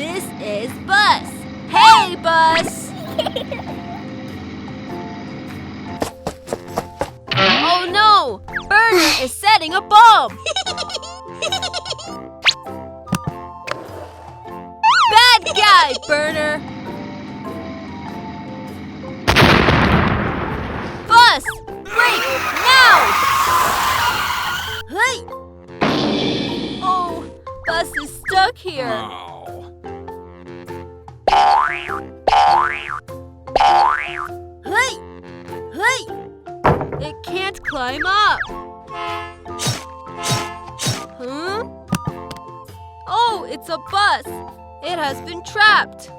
This is Bus. Hey, Bus! Oh no! Burner is setting a bomb! Bad guy, Burner! Bus! Break! Now! Hey! Oh, Bus is stuck here. Hey! Hey! It can't climb up. Huh? Oh, it's a bus. It has been trapped.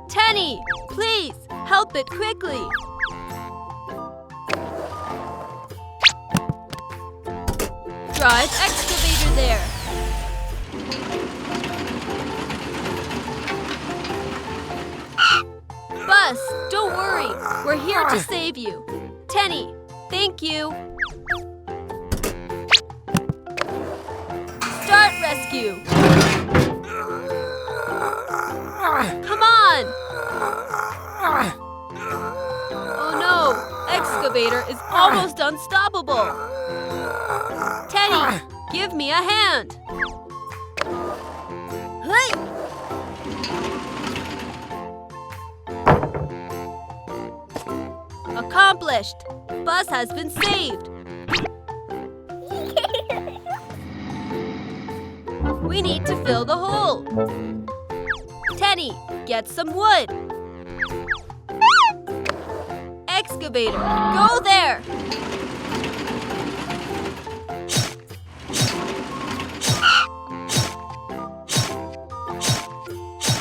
Tenny, please, help it quickly. Drive excavator there. Bus, don't worry. We're here to save you. Tenny, thank you. Start rescue. Come on. Oh no, Excavator is almost unstoppable. Tenny, give me a hand. Hey! Accomplished! Bus has been saved! We need to fill the hole! Tenny, get some wood! Excavator, go there!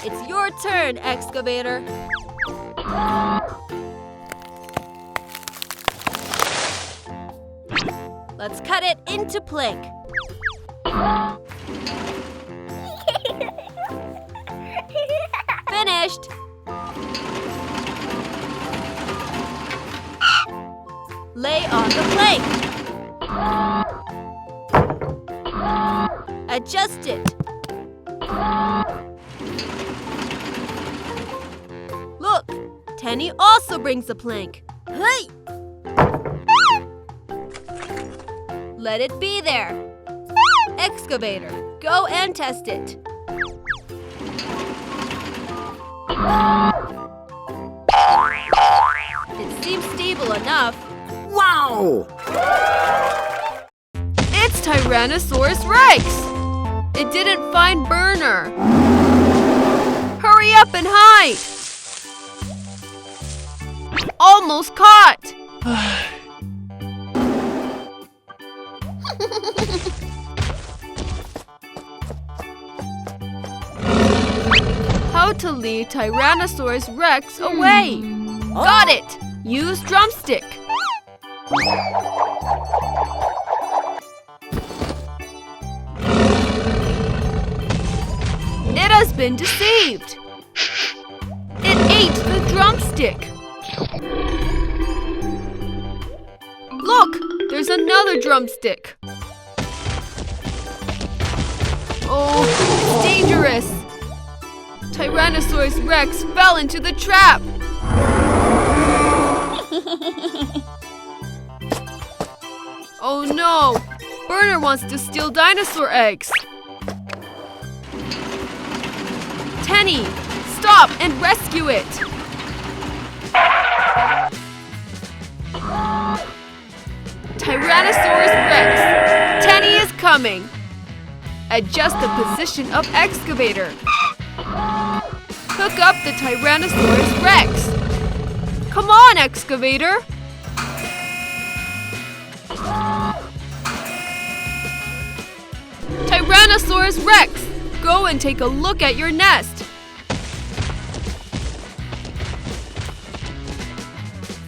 It's your turn, Excavator! Let's cut it into plank. Finished! Lay on the plank. Adjust it. Look, Tenny also brings a plank. Hey! Let it be there. Excavator, go and test it. It seems stable enough. Wow! It's Tyrannosaurus Rex! It didn't find Burner. Hurry up and hide! Almost caught! How to lead Tyrannosaurus Rex away? Got it! Use drumstick. It has been deceived. It ate the drumstick. Look, there's another drumstick. Oh, it's dangerous. Tyrannosaurus Rex fell into the trap. Oh no! Burner wants to steal dinosaur eggs. Tenny, stop and rescue it. Tyrannosaurus Rex, Tenny is coming. Adjust the position of Excavator. Hook up the Tyrannosaurus Rex. Come on, Excavator. Tyrannosaurus Rex, go and take a look at your nest.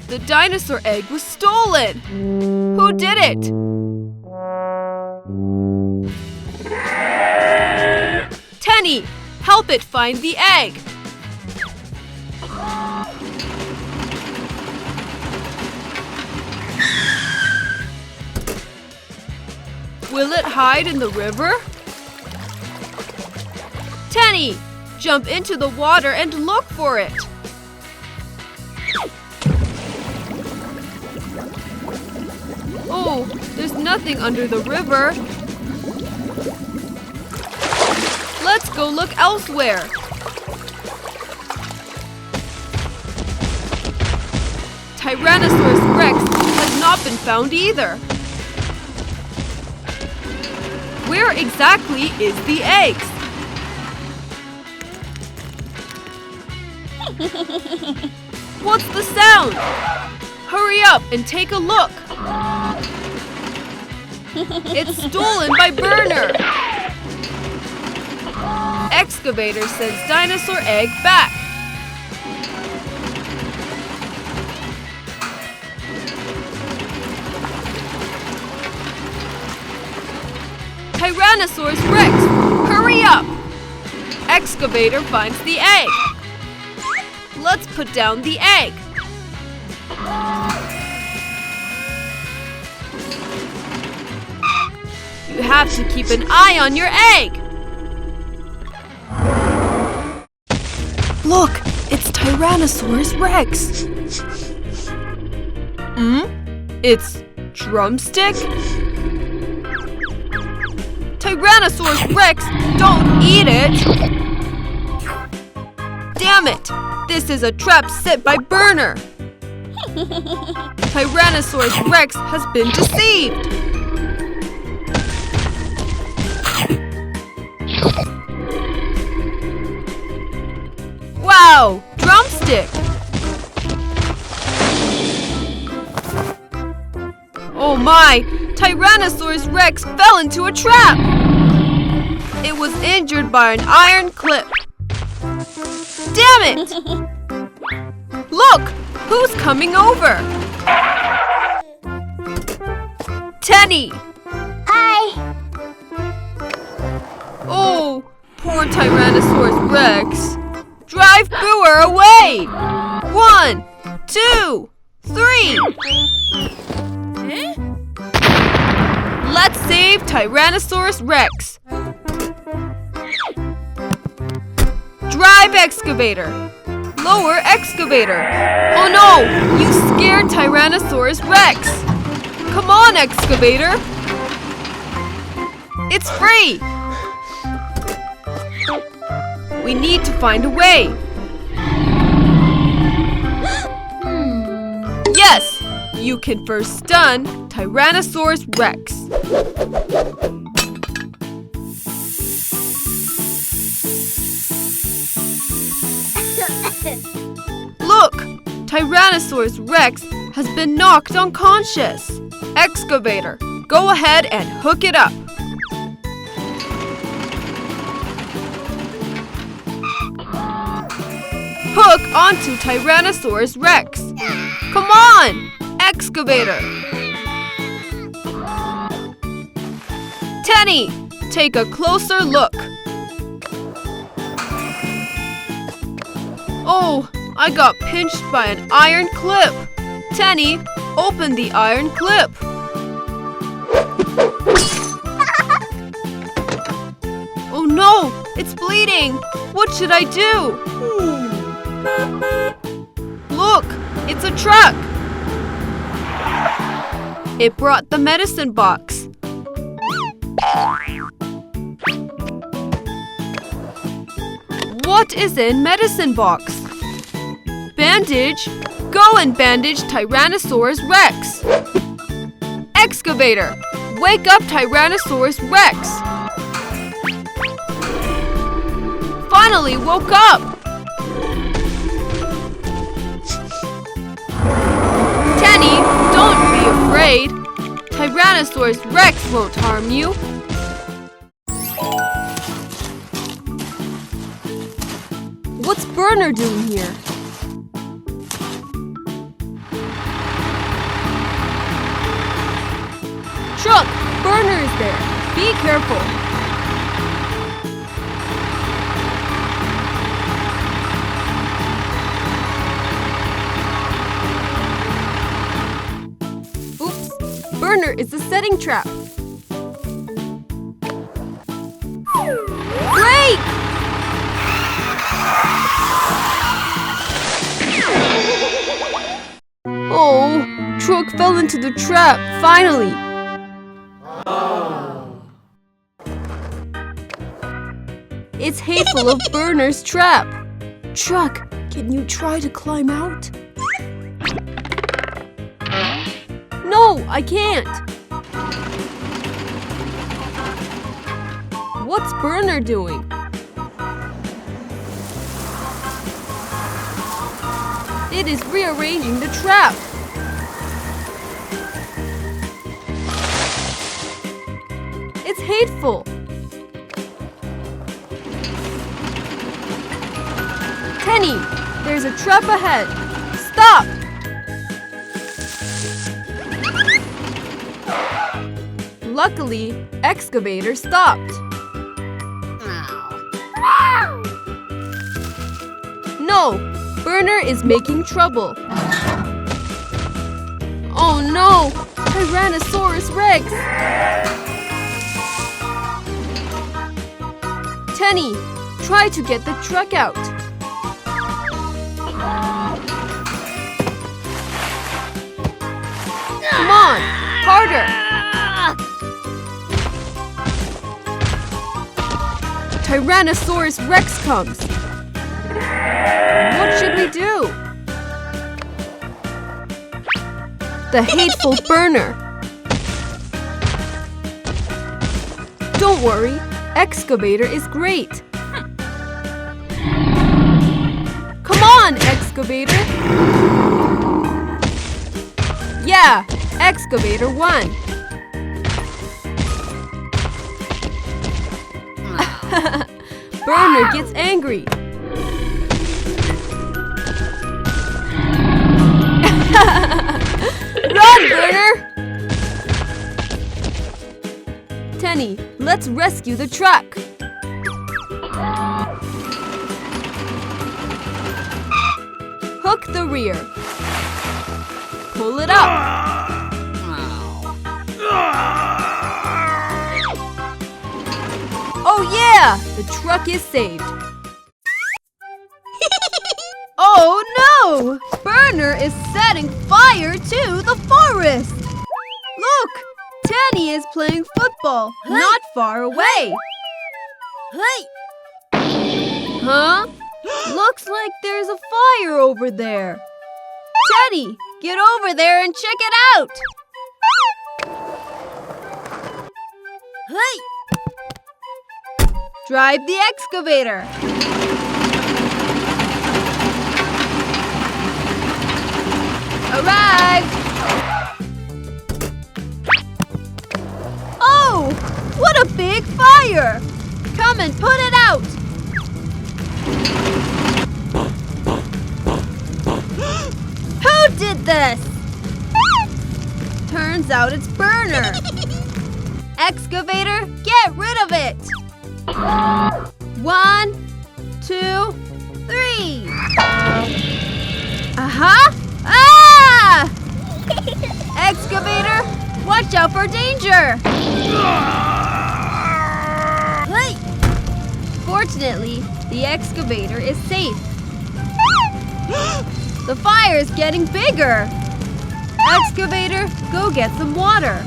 The dinosaur egg was stolen. Who did it? Tenny, help it find the egg. Will it hide in the river? Tenny, Jump into the water and look for it. Oh, there's nothing under the river. Let's go look elsewhere. Tyrannosaurus Rex has not been found either. Where exactly is the eggs? What's the sound? Hurry up and take a look. It's stolen by Burner. Excavator sends dinosaur egg back. Tyrannosaurus Rex, hurry up! Excavator finds the egg. Let's put down the egg. You have to keep an eye on your egg. Look, it's Tyrannosaurus Rex. It's drumstick? Tyrannosaurus Rex, don't eat it! Damn it! This is a trap set by Burner. Tyrannosaurus Rex has been deceived. Wow! Drumstick! Oh my! Tyrannosaurus Rex fell into a trap! It was injured by an iron clip. Damn it! Look! Who's coming over? Tenny! Hi! Oh, poor Tyrannosaurus Rex. Drive Booer away! 1, 2, 3! Let's save Tyrannosaurus Rex. Drive Excavator. Lower Excavator. Oh no! You scared Tyrannosaurus Rex. Come on, Excavator. It's free. We need to find a way. Yes! You can first stun Tyrannosaurus Rex. Look! Tyrannosaurus Rex has been knocked unconscious. Excavator, go ahead and hook it up. Hook onto Tyrannosaurus Rex. Come on! Excavator! Tenny, take a closer look. Oh, I got pinched by an iron clip. Tenny, open the iron clip. Oh no, it's bleeding. What should I do? Look, it's a truck. It brought the medicine box. What is in medicine box? Bandage? Go and bandage Tyrannosaurus Rex. Excavator, wake up Tyrannosaurus Rex. Finally woke up. Tenny, don't be afraid. Tyrannosaurus Rex won't harm you. What's Burner doing here? Truck! Burner is there! Be careful! Oops! Burner is a setting trap! Brake! truck fell into the trap, finally. It's hateful of Burner's trap. Truck, can you try to climb out? No, I can't. What's Burner doing? It is rearranging the trap. It's hateful. Tenny, there's a trap ahead. Stop! Luckily, Excavator stopped. No, Burner is making trouble. Oh no, Tyrannosaurus Rex! Tenny, try to get the truck out. Come on, harder! Tyrannosaurus Rex comes. What should we do? The hateful Burner. Don't worry, Excavator is great. Come on, Excavator! Yeah, Excavator won. Burner gets angry. Run, Burner! Tenny, let's rescue the truck. Hook the rear. Pull it up. Oh yeah! The truck is saved. Oh no! Burner is setting fire to the forest! Look! Tenny is playing football not far away. Huh? Looks like there's a fire over there. Tenny, get over there and check it out! Drive the excavator. Arrived! Oh! What a big fire! Come and put it out! Who did this? Turns out it's Burner. Excavator, get rid of it! 1, 2, 3. Uh-huh! Ah! Excavator, watch out for danger! Fortunately, the excavator is safe. The fire is getting bigger. Excavator, go get some water.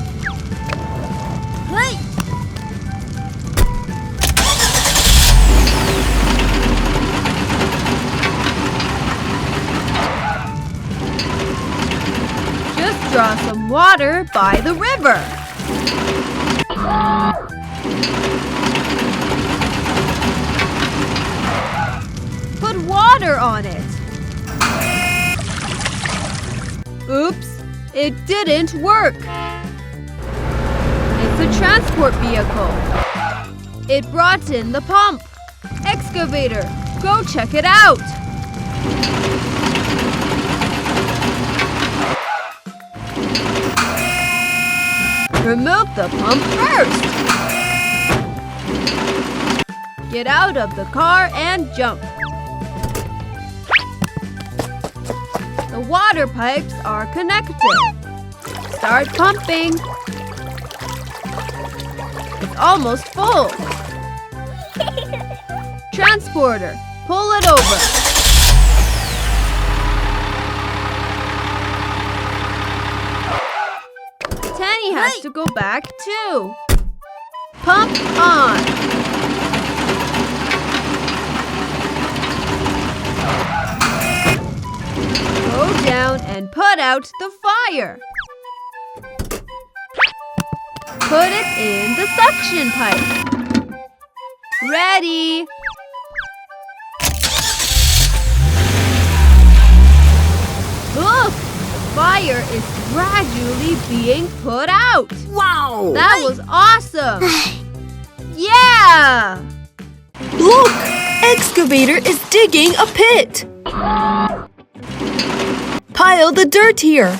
Just draw some water by the river. Put water on it. Oops, it didn't work. It's a transport vehicle. It brought in the pump. Excavator, go check it out. Remove the pump first. Get out of the car and jump. The water pipes are connected. Start pumping. It's almost full. Transporter, pull it over. has to go back too. Pump on. Go down and put out the fire. Put it in the suction pipe. Ready. Look, the fire is gradually being put out. Wow! That was awesome. Yeah! Look! Excavator is digging a pit. Pile the dirt here.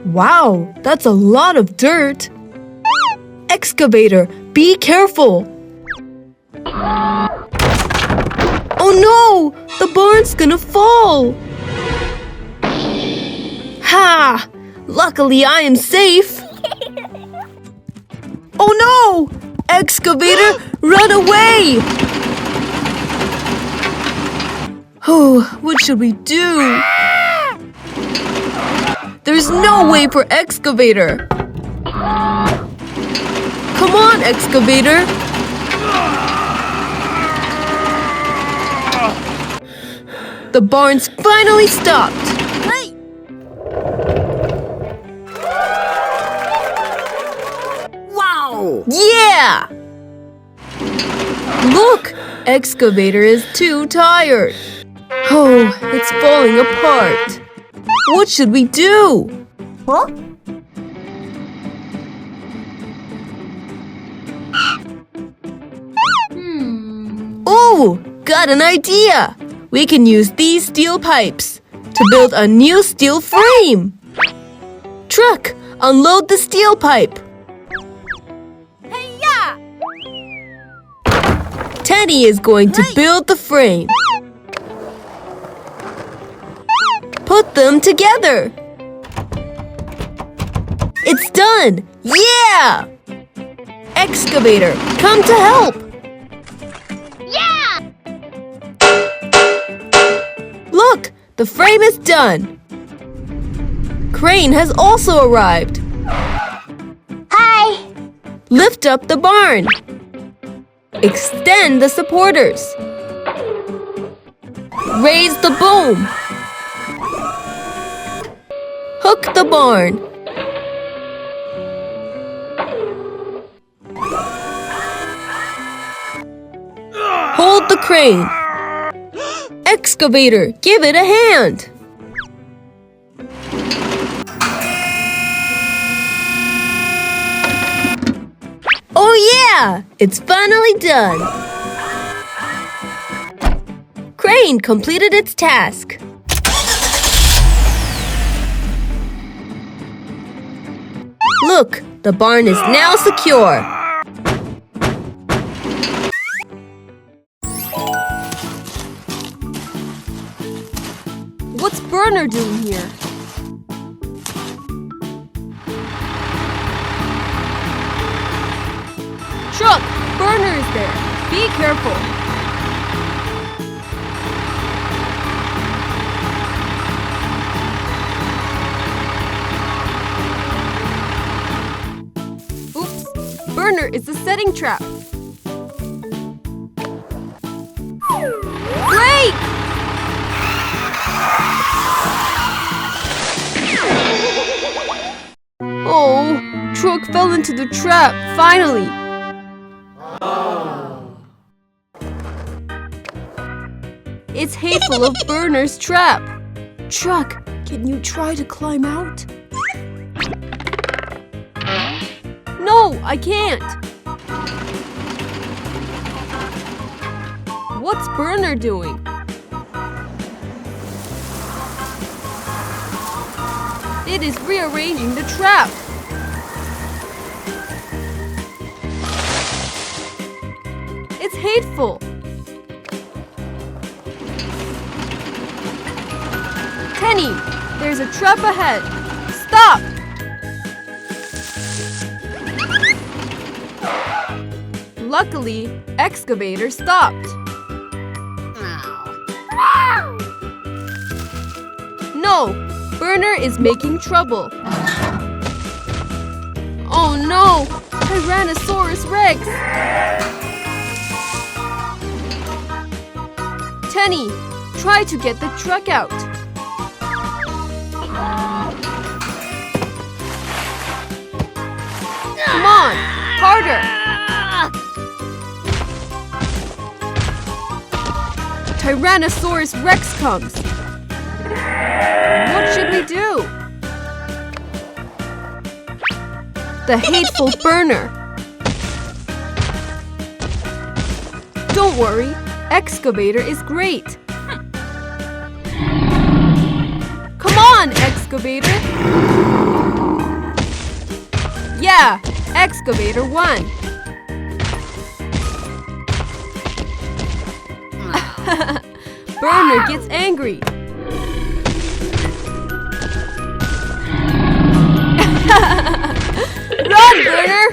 Wow, that's a lot of dirt. Excavator, be careful. Oh no! The barn's gonna fall. Ha! Luckily I am safe. Oh no! Excavator, run away! Oh, what should we do? There's no way for Excavator. Come on, Excavator. The barn's finally stopped. Hey! Wow! Yeah! Look! Excavator is too tired. Oh, it's falling apart. What should we do? Huh? Oh, got an idea! We can use these steel pipes to build a new steel frame. Truck, unload the steel pipe. Hey-ya! Teddy is going to build the frame. Put them together. It's done! Yeah! Excavator, come to help! Yeah! Look, the frame is done. Crane has also arrived. Hi! Lift up the barn. Extend the supporters. Raise the boom. Hook the barn. Hold the crane. Excavator, give it a hand. Oh yeah! It's finally done. Crane completed its task. Look, the barn is now secure. What's Burner doing here? Truck, Burner is there. Be careful. Oops, Burner is a setting trap. Brake! Oh, truck fell into the trap, finally. It's hateful of Burner's trap. Truck, can you try to climb out? No, I can't. What's Burner doing? It is rearranging the trap. It's hateful. Kenny, there's a trap ahead. Stop! Luckily, Excavator stopped. No, Burner is making trouble. Oh no! Tyrannosaurus Rex! Tenny, try to get the truck out. Come on, harder! Tyrannosaurus Rex comes. What should we do? The hateful burner. Don't worry, Excavator is great. Come on, Excavator! Yeah, Excavator won. Burner gets angry. Run, Burner!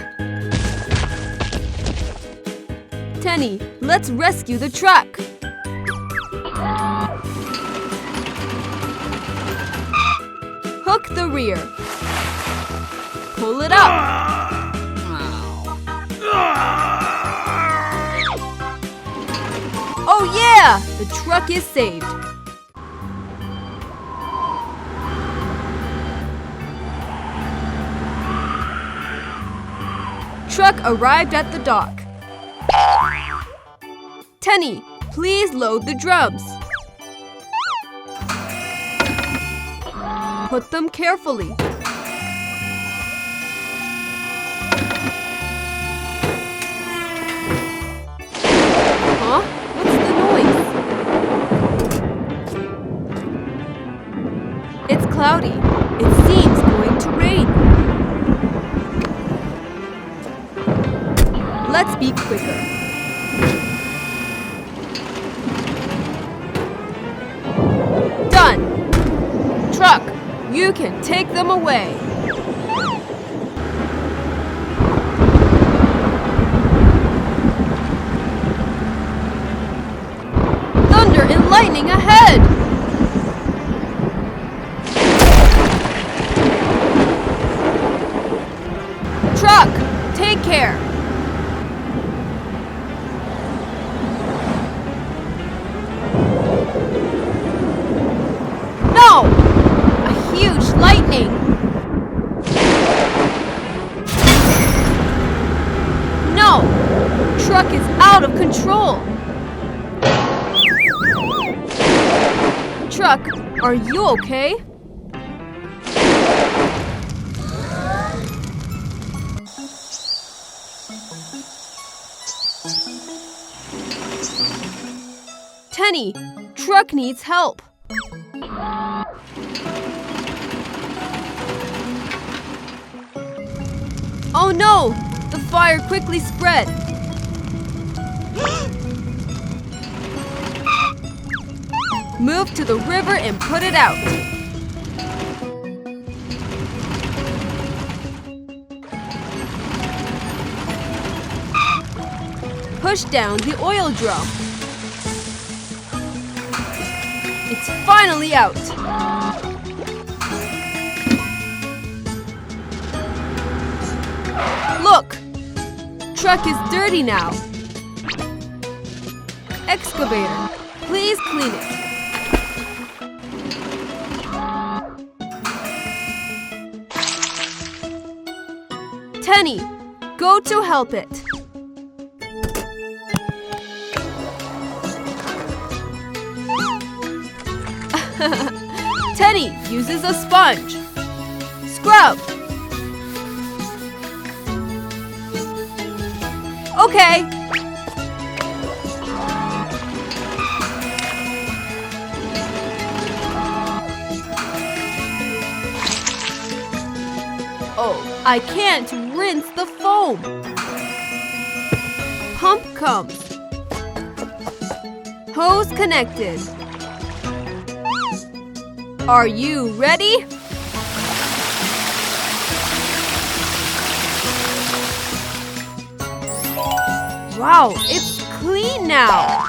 Tenny, let's rescue the truck. Hook the rear. Pull it up. Oh yeah! The truck is saved. Truck arrived at the dock. Tenny, please load the drums. Put them carefully. Huh? What's the noise? It's cloudy. It seems going to rain. Let's be quicker. Done! Truck, you can take them away. Thunder and lightning ahead! Truck, take care! No! A huge lightning! No! Truck is out of control! Truck, are you okay? Tenny, truck needs help. Oh no! The fire quickly spread. Move to the river and put it out. Push down the oil drum. It's finally out. Look! Truck is dirty now. Excavator, please clean it. Tenny, go to help it. Tenny uses a sponge. Scrub. Okay. Oh, I can't rinse the foam. Pump comes. Hose connected. Are you ready? Wow, it's clean now.